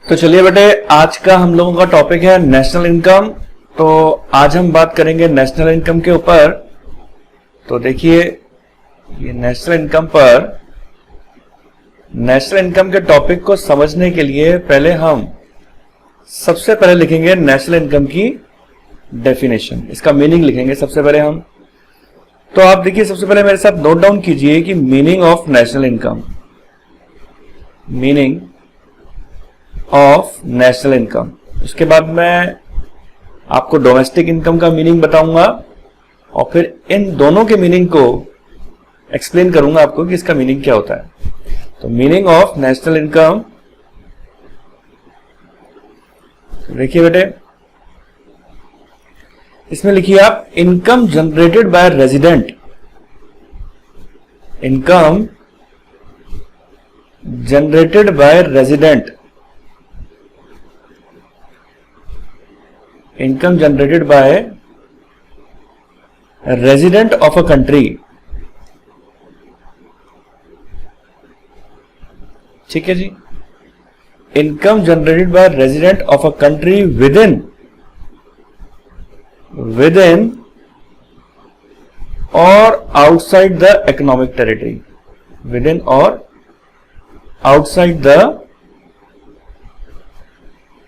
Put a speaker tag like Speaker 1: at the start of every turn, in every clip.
Speaker 1: तो चलिए बेटे, आज का हम लोगों का टॉपिक है नेशनल इनकम। तो आज हम बात करेंगे नेशनल इनकम के ऊपर। तो देखिए, ये नेशनल इनकम के टॉपिक को समझने के लिए पहले हम सबसे पहले लिखेंगे नेशनल इनकम की डेफिनेशन, इसका मीनिंग लिखेंगे सबसे पहले हम। तो आप देखिए, सबसे पहले मेरे साथ नोट डाउन कीजिए कि meaning of national income, meaning of national income. उसके बाद मैं आपको डोमेस्टिक इनकम का मीनिंग बताऊंगा और फिर इन दोनों के मीनिंग को एक्सप्लेन करूंगा आपको कि इसका मीनिंग क्या होता है। तो मीनिंग ऑफ नेशनल इनकम, देखिए बेटे, इसमें लिखिए आप income generated by resident, income generated by resident, income generated by resident of a country. ठीक है जी, income generated by resident of a country within और outside the economic territory, within और आउटसाइड द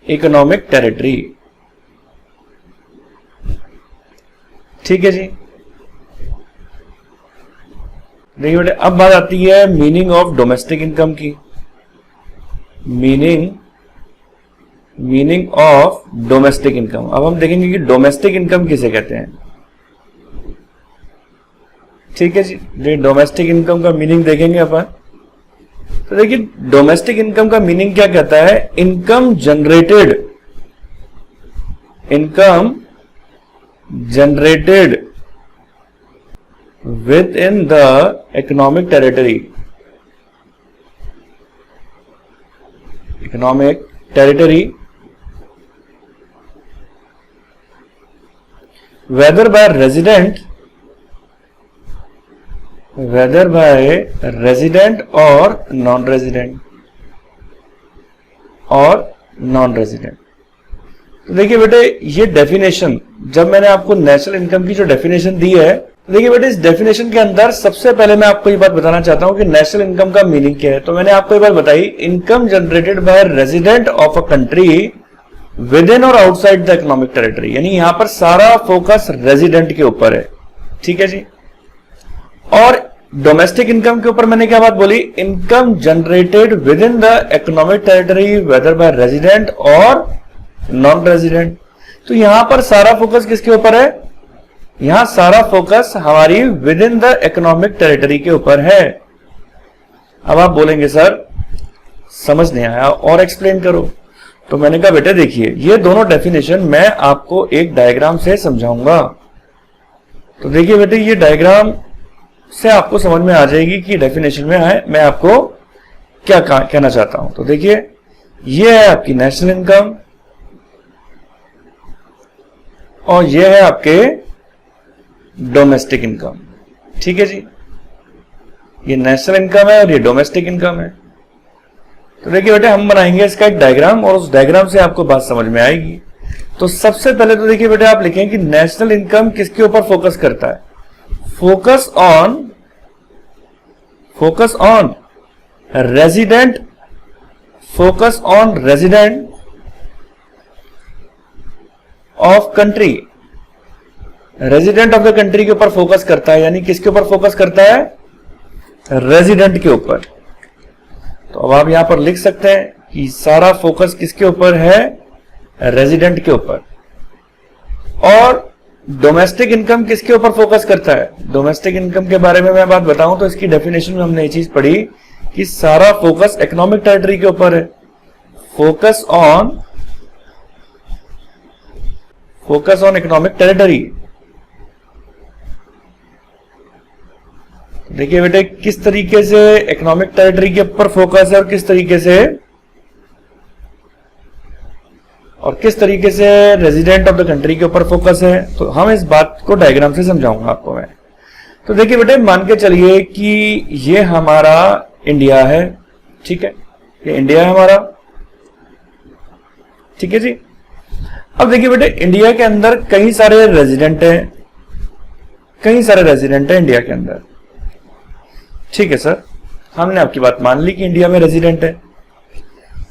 Speaker 1: इकोनॉमिक टेरिटरी। ठीक है जी। देखिए बेटे, अब बात आती है मीनिंग ऑफ डोमेस्टिक इनकम की। Meaning of domestic income. अब हम देखेंगे कि डोमेस्टिक इनकम किसे कहते हैं। ठीक है जी, डोमेस्टिक इनकम का मीनिंग देखेंगे अपन। तो देखिए, डोमेस्टिक इनकम का मीनिंग क्या कहता है? Income generated within the economic territory, whether by resident or non-resident। तो देखिए बेटे, ये डेफिनेशन, जब मैंने आपको नेशनल इनकम की जो डेफिनेशन दी है, देखिए बेटे, इस डेफिनेशन के अंदर सबसे पहले मैं आपको ये बात बताना चाहता हूं कि नेशनल इनकम का मीनिंग क्या है। तो मैंने आपको ये बात बताई, income generated by resident of a country within और आउटसाइड द इकोनॉमिक टेरिटरी, यानी यहां पर सारा फोकस रेजिडेंट के ऊपर है। ठीक है जी। और डोमेस्टिक इनकम के ऊपर मैंने क्या बात बोली? Income generated with in the economic territory whether by resident और नॉन रेजिडेंट। तो यहां पर सारा फोकस किसके ऊपर है? यहां सारा फोकस हमारी with in the economic territory के ऊपर है। अब आप बोलेंगे सर समझ नहीं आया, और एक्सप्लेन करो। तो मैंने कहा बेटे देखिए, ये दोनों डेफिनेशन मैं आपको एक डायग्राम से समझाऊंगा। तो देखिए बेटे, ये डायग्राम से आपको समझ में आ जाएगी कि डेफिनेशन में है मैं आपको क्या कहना चाहता हूं। तो देखिए, ये है आपकी नेशनल इनकम और ये है आपके डोमेस्टिक इनकम। ठीक है जी, ये नेशनल इनकम है और ये डोमेस्टिक इनकम है। तो देखिए बेटे, हम बनाएंगे इसका एक डायग्राम और उस डायग्राम से आपको बात समझ में आएगी। तो सबसे पहले तो देखिए बेटे, आप लिखें कि नेशनल इनकम किसके ऊपर फोकस करता है? Focus on resident of country, resident of the country के ऊपर फोकस करता है। यानी किसके ऊपर फोकस करता है? रेजिडेंट के ऊपर। तो अब आप यहां पर लिख सकते हैं कि सारा फोकस किसके ऊपर है? रेजिडेंट के ऊपर। और डोमेस्टिक इनकम किसके ऊपर फोकस करता है? डोमेस्टिक इनकम के बारे में मैं बात बताऊं तो इसकी डेफिनेशन में हमने ये चीज पढ़ी कि सारा फोकस इकोनॉमिक टेरिटरी के ऊपर है। Focus on economic territory. देखिए बेटे, किस तरीके से इकोनॉमिक टेरिटरी के ऊपर फोकस है और किस तरीके से रेजिडेंट ऑफ द कंट्री के ऊपर फोकस है। तो हम इस बात को डायग्राम से समझाऊंगा आपको मैं। तो देखिए बेटे, मान के चलिए कि ये हमारा इंडिया है, ठीक है, ये इंडिया है हमारा। ठीक है जी। अब देखिए बेटे, इंडिया के अंदर कई सारे रेजिडेंट हैं, कई सारे रेजिडेंट हैं इंडिया के अंदर। ठीक है सर, हमने आपकी बात मान ली कि इंडिया में रेजिडेंट है।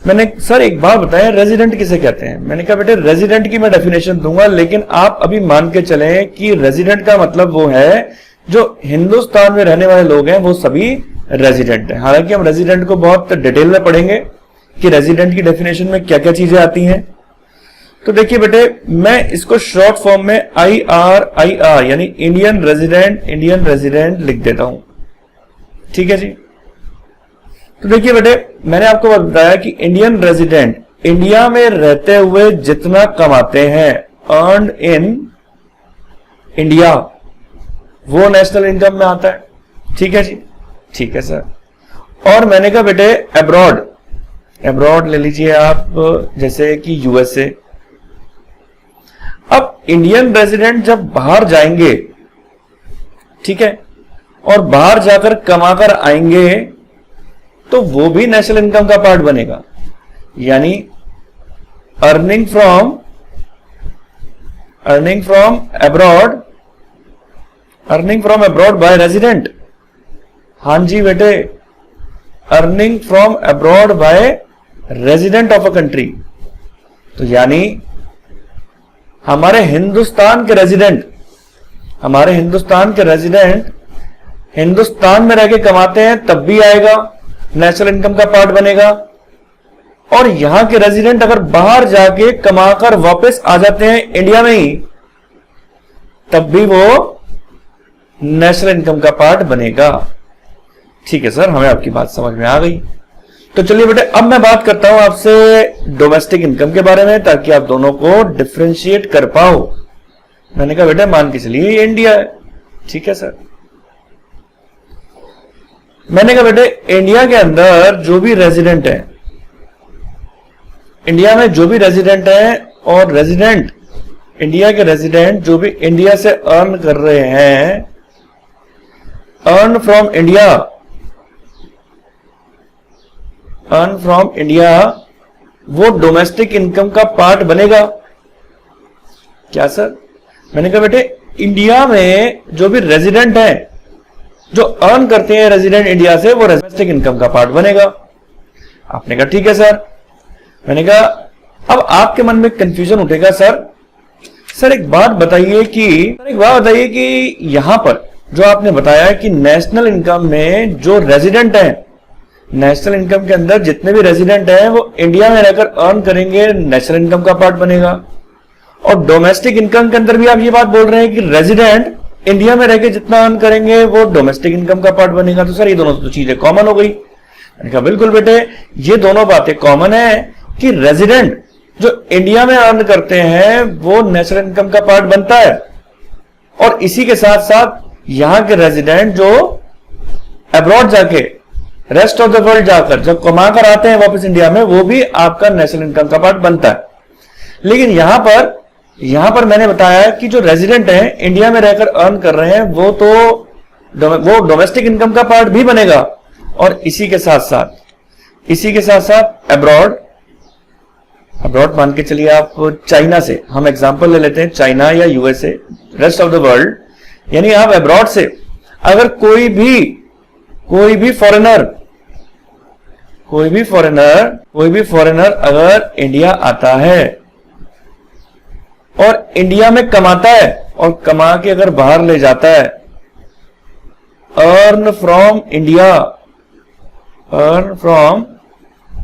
Speaker 1: मैंने सर एक बात बताया, रेजिडेंट किसे कहते हैं? मैंने कहा बेटे रेजिडेंट की मैं डेफिनेशन दूंगा, लेकिन आप अभी मान के चलें कि रेजिडेंट का मतलब वो है जो हिंदुस्तान में रहने वाले लोग हैं वो सभी रेजिडेंट हैं। हालांकि हम रेजिडेंट को बहुत डिटेल में पढ़ेंगे कि रेजिडेंट की डेफिनेशन में क्या क्या चीजें आती हैं। तो देखिए बेटे, मैं इसको शॉर्ट फॉर्म में IRIR यानी इंडियन रेजिडेंट लिख देता हूं। ठीक है जी। तो देखिए बेटे, मैंने आपको बताया कि इंडियन रेजिडेंट इंडिया में रहते हुए जितना कमाते हैं अर्न्ड इन इंडिया, वो नेशनल इनकम में आता है। ठीक है जी, ठीक है सर। और मैंने कहा बेटे अब्रॉड ले लीजिए आप, जैसे कि USA। अब इंडियन रेजिडेंट जब बाहर जाएंगे, ठीक है, और बाहर जाकर कमाकर आएंगे तो वो भी नेशनल इनकम का पार्ट बनेगा। यानी earning from abroad by resident. हां जी बेटे, earning from abroad by resident of a country. तो यानी हमारे हिंदुस्तान के रेजिडेंट हिंदुस्तान में रह के कमाते हैं तब भी आएगा, नेशनल इनकम का पार्ट बनेगा। और यहां के रेजिडेंट अगर बाहर जाके कमाकर वापस आ जाते हैं इंडिया में ही, तब भी वो नेशनल इनकम का पार्ट बनेगा। ठीक है सर, हमें आपकी बात समझ में आ गई। तो चलिए बेटे, अब मैं बात करता हूं आपसे डोमेस्टिक इनकम के बारे में, ताकि आप दोनों को डिफरेंशिएट कर पाओ। मैंने कहा बेटे मान के चलिए ये इंडिया है। ठीक है सर। मैंने कहा बेटे इंडिया के अंदर जो भी रेजिडेंट है, इंडिया में जो भी रेजिडेंट है, और रेजिडेंट इंडिया के रेजिडेंट जो भी इंडिया से अर्न कर रहे हैं, अर्न फ्रॉम इंडिया, वो डोमेस्टिक इनकम का पार्ट बनेगा। क्या सर? मैंने कहा बेटे इंडिया में जो भी रेजिडेंट है, जो अर्न करते हैं रेजिडेंट इंडिया से, वो डोमेस्टिक इनकम का पार्ट बनेगा। आपने कहा ठीक है सर। मैंने कहा अब आपके मन में कंफ्यूजन उठेगा, सर एक बात बताइए कि यहां पर जो आपने बताया कि नेशनल इनकम में जो रेजिडेंट हैं, नेशनल इनकम के अंदर जितने भी रेजिडेंट हैं वो इंडिया में रहकर अर्न करेंगे, नेशनल इनकम का पार्ट बनेगा। और डोमेस्टिक इनकम के अंदर भी आप ये बात बोल रहे हैं कि रेजिडेंट इंडिया में रहकर जितना अर्न करेंगे वो डोमेस्टिक इनकम का पार्ट बनेगा। तो सर ये दोनों तो चीजें कॉमन हो गई। मैंने कहा बिल्कुल बेटे, ये दोनों बातें कॉमन है कि रेजिडेंट जो इंडिया में अर्न करते हैं वो नेशनल इनकम का पार्ट बनता है, और इसी के साथ साथ यहां के रेजिडेंट जो अब्रॉड जाके, रेस्ट ऑफ द वर्ल्ड जाकर जब कमाकर आते हैं वापस इंडिया में, वो भी आपका नेशनल इनकम का पार्ट बनता है। लेकिन यहां पर मैंने बताया कि जो रेजिडेंट हैं इंडिया में रहकर अर्न कर रहे हैं वो डोमेस्टिक इनकम का पार्ट भी बनेगा, और इसी के साथ साथ अब्रॉड मान के चलिए आप चाइना से, हम एग्जांपल ले लेते हैं चाइना या USA, rest of the world, यानी आप अब्रॉड से अगर कोई भी फॉरेनर अगर इंडिया आता है और इंडिया में कमाता है और कमा के अगर बाहर ले जाता है, अर्न फ्रॉम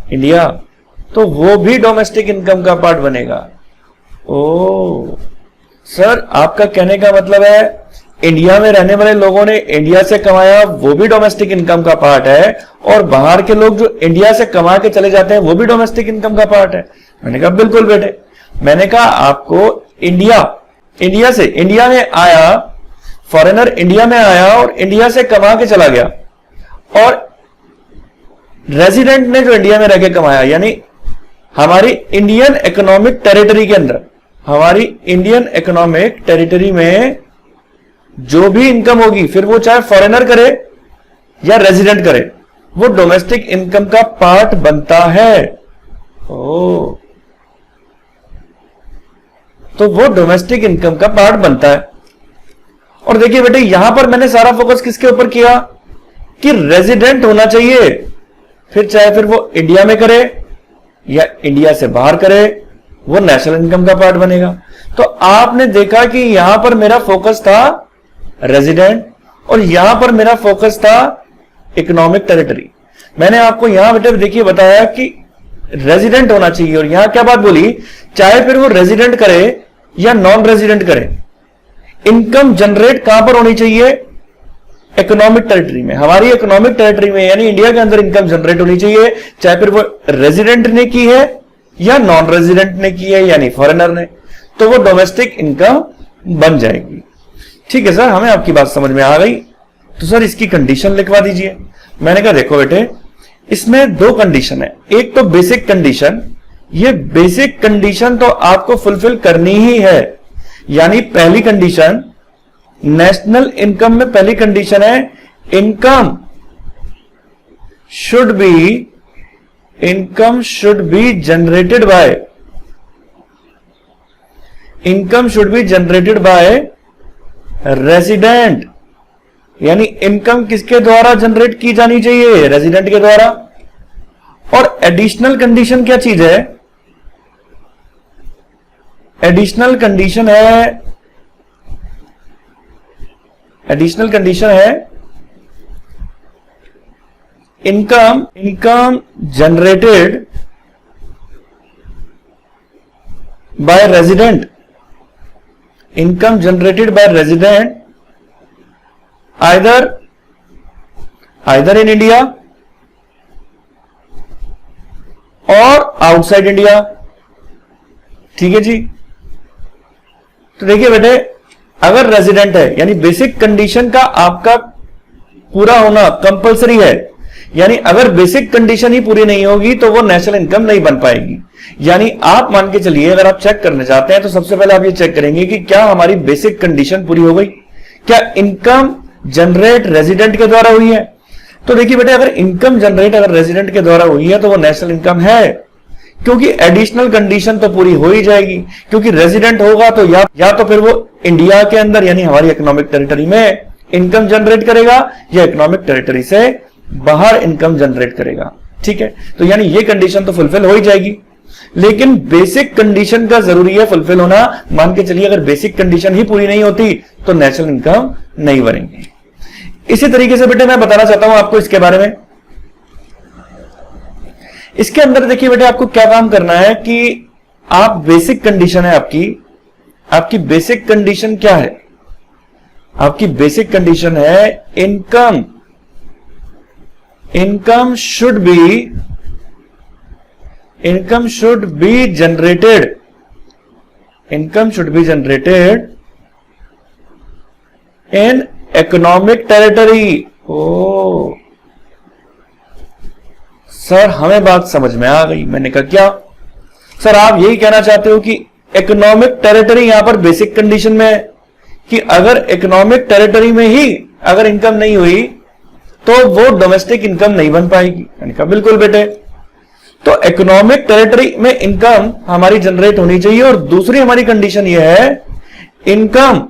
Speaker 1: इंडिया, तो वो भी डोमेस्टिक इनकम का पार्ट बनेगा। ओ सर, आपका कहने का मतलब है इंडिया में रहने वाले लोगों ने इंडिया से कमाया, वो भी डोमेस्टिक इनकम का पार्ट है, और बाहर के लोग जो इंडिया से कमा के चले जाते हैं वो भी डोमेस्टिक इनकम का पार्ट है। मैंने कहा बिल्कुल बेटे। मैंने कहा आपको इंडिया में आया, फॉरेनर इंडिया में आया और इंडिया से कमा के चला गया, और रेजिडेंट ने जो इंडिया में रह के कमाया, यानी हमारी इंडियन इकोनॉमिक टेरिटरी के अंदर, हमारी इंडियन इकोनॉमिक टेरिटरी में जो भी इनकम होगी, फिर वो चाहे फॉरेनर करे या रेजिडेंट करे, वो डोमेस्टिक इनकम का पार्ट बनता है। ओ तो वो डोमेस्टिक इनकम का पार्ट बनता है। और देखिए बेटे, यहां पर मैंने सारा फोकस किसके ऊपर किया कि रेजिडेंट होना चाहिए, फिर वो इंडिया में करे या इंडिया से बाहर करे, वो नेशनल इनकम का पार्ट बनेगा। तो आपने देखा कि यहां पर मेरा फोकस था रेजिडेंट और यहां पर मेरा फोकस था इकोनॉमिक टेरिटरी। मैंने आपको यहां बेटे देखिए बताया कि रेजिडेंट होना चाहिए, और यहां क्या बात बोली, चाहे फिर वो रेजिडेंट करे या नॉन रेजिडेंट करे, इनकम जनरेट कहां पर होनी चाहिए, इकोनॉमिक टेरिटरी में। हमारी इकोनॉमिक टेरिटरी में यानी इंडिया के अंदर इनकम जनरेट होनी चाहिए, चाहे फिर वो रेजिडेंट ने की है या नॉन रेजिडेंट ने की है यानी फॉरेनर ने, तो वो डोमेस्टिक इनकम बन जाएगी। ठीक है सर, हमें आपकी बात समझ में आ गई। तो सर इसकी कंडीशन लिखवा दीजिए। मैंने कहा देखो बेटे, इसमें दो कंडीशन है। एक तो बेसिक कंडीशन, ये बेसिक कंडीशन तो आपको फुलफिल करनी ही है। यानी पहली कंडीशन नेशनल इनकम में पहली कंडीशन है income should be generated by resident. यानी इनकम किसके द्वारा जनरेट की जानी चाहिए, रेजिडेंट के द्वारा। और एडिशनल कंडीशन क्या चीज है, एडिशनल कंडीशन है income generated by resident, income generated by resident either in India और आउटसाइड इंडिया। ठीक है जी। तो देखिए बेटे, अगर रेजिडेंट है यानी बेसिक कंडीशन का आपका पूरा होना कंपलसरी है, यानी अगर बेसिक कंडीशन ही पूरी नहीं होगी तो वो नेशनल इनकम नहीं बन पाएगी। यानी आप मान के चलिए, अगर आप चेक करना चाहते हैं तो सबसे पहले आप ये चेक करेंगे कि क्या हमारी बेसिक कंडीशन पूरी हो गई, क्या इनकम जनरेट रेजिडेंट के द्वारा हुई है। तो देखिए बेटे, अगर इनकम जनरेट अगर रेजिडेंट के द्वारा हुई है तो वो नेशनल इनकम है, क्योंकि एडिशनल कंडीशन तो पूरी हो ही जाएगी। क्योंकि रेजिडेंट होगा तो या तो फिर वो इंडिया के अंदर यानी हमारी इकोनॉमिक टेरिटरी में इनकम जनरेट करेगा या इकोनॉमिक टेरिटरी से बाहर इनकम जनरेट करेगा। ठीक है, तो यानी ये कंडीशन तो फुलफिल हो ही जाएगी, लेकिन बेसिक कंडीशन का जरूरी है फुलफिल होना। मान के चलिए अगर बेसिक कंडीशन ही पूरी नहीं होती तो नेशनल इनकम नहीं बनेगी। इसी तरीके से बेटे मैं बताना चाहता हूं आपको इसके बारे में। इसके अंदर देखिए बेटे, आपको क्या काम करना है कि आप बेसिक कंडीशन है आपकी बेसिक कंडीशन क्या है, आपकी बेसिक कंडीशन है income should be generated in economic territory. ओ सर, हमें बात समझ में आ गई। मैंने कहा क्या सर, आप यही कहना चाहते हो कि इकोनॉमिक टेरिटरी यहां पर बेसिक कंडीशन में है कि अगर इकोनॉमिक टेरिटरी में ही अगर इनकम नहीं हुई तो वो डोमेस्टिक इनकम नहीं बन पाएगी। मैंने कहा बिल्कुल बेटे, तो इकोनॉमिक टेरिटरी में इनकम हमारी जनरेट होनी चाहिए। और दूसरी हमारी कंडीशन ये है income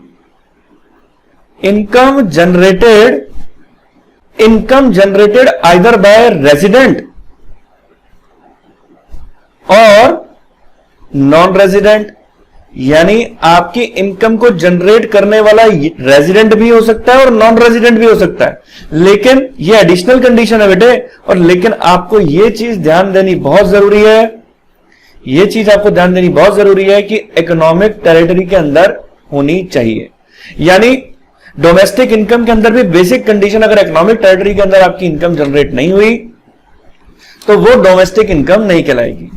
Speaker 1: generated either bye resident और नॉन रेजिडेंट। यानी आपकी इनकम को जनरेट करने वाला रेजिडेंट भी हो सकता है और नॉन रेजिडेंट भी हो सकता है, लेकिन ये एडिशनल कंडीशन है बेटे। और लेकिन आपको ये चीज ध्यान देनी बहुत जरूरी है, कि इकोनॉमिक टेरिटरी के अंदर होनी चाहिए। यानी डोमेस्टिक इनकम के अंदर भी बेसिक कंडीशन, अगर इकोनॉमिक टेरिटरी के अंदर आपकी इनकम जनरेट नहीं हुई तो वो डोमेस्टिक इनकम नहीं कहलाएगी।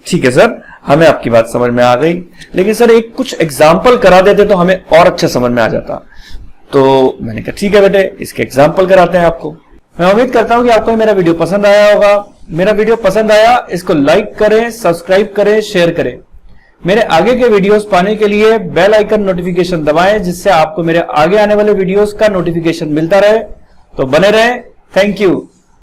Speaker 1: ठीक है सर, हमें आपकी बात समझ में आ गई, लेकिन सर एक कुछ एग्जाम्पल करा देते तो हमें और अच्छा समझ में आ जाता। तो मैंने कहा ठीक है बेटे, इसके एग्जाम्पल कराते हैं आपको। मैं उम्मीद करता हूं कि आपको मेरा वीडियो पसंद आया होगा। मेरा वीडियो पसंद आया, इसको लाइक करें, सब्सक्राइब करें, शेयर करें। मेरे आगे के वीडियोस पाने के लिए बेल आइकन नोटिफिकेशन दबाएं, जिससे आपको मेरे आगे आने वाले वीडियोस का नोटिफिकेशन मिलता रहे। तो बने रहें। Thank you.